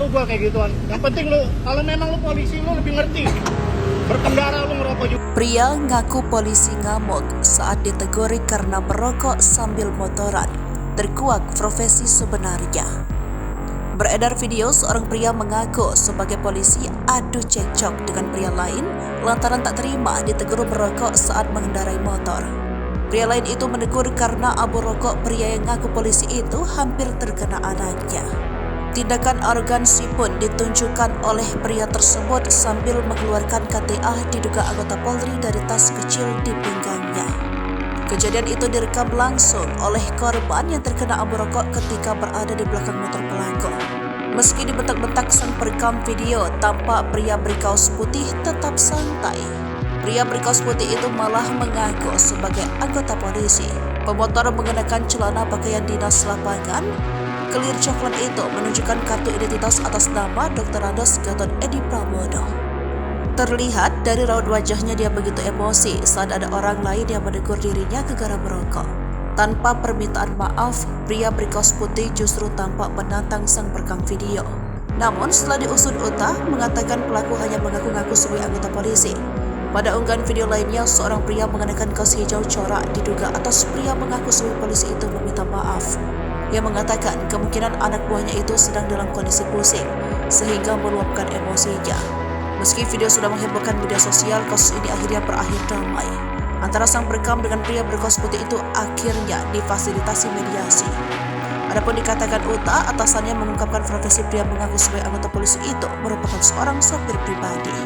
gua kayak gituan. Yang penting lu kalau memang lu polisi lu lebih ngerti. Berkendara lu ngerokok juga. Pria ngaku polisi ngamuk saat ditegur karena merokok sambil motoran. Terkuak profesi sebenarnya. Beredar video seorang pria mengaku sebagai polisi adu cekcok dengan pria lain lantaran tak terima ditegur merokok saat mengendarai motor. Pria lain itu menegur karena abu rokok pria yang ngaku polisi itu hampir terkena anaknya. Tindakan arogansi pun ditunjukkan oleh pria tersebut sambil mengeluarkan KTA diduga anggota Polri dari tas kecil di pinggangnya. Kejadian itu direkam langsung oleh korban yang terkena abu rokok ketika berada di belakang motor pelaku. Meski dibentak-bentak sang perekam video, tampak pria berkaos putih tetap santai. Pria berkaos putih itu malah mengaku sebagai anggota polisi. Pemotor mengenakan celana pakaian dinas lapangan. Kelir coklat itu menunjukkan kartu identitas atas nama Dr. Andos Gatot Edi Pramono. Terlihat dari raut wajahnya dia begitu emosi saat ada orang lain yang menegur dirinya gara-gara merokok. Tanpa permintaan maaf, pria berkaos putih justru tampak menantang sang perekam video. Namun setelah diusut UTA, mengatakan pelaku hanya mengaku-ngaku sebagai anggota polisi. Pada unggahan video lainnya, seorang pria mengenakan kaos hijau corak diduga atas pria mengaku sebagai polisi itu meminta maaf. Ia mengatakan kemungkinan anak buahnya itu sedang dalam kondisi pusing, sehingga meluapkan emosinya. Meski video sudah menghebohkan media sosial, kasus ini akhirnya berakhir damai. Antara sang perekam dengan pria berkaos putih itu akhirnya difasilitasi mediasi. Adapun dikatakan UTA, atasannya mengungkapkan profesi pria mengaku sebagai anggota polisi itu merupakan seorang sopir pribadi.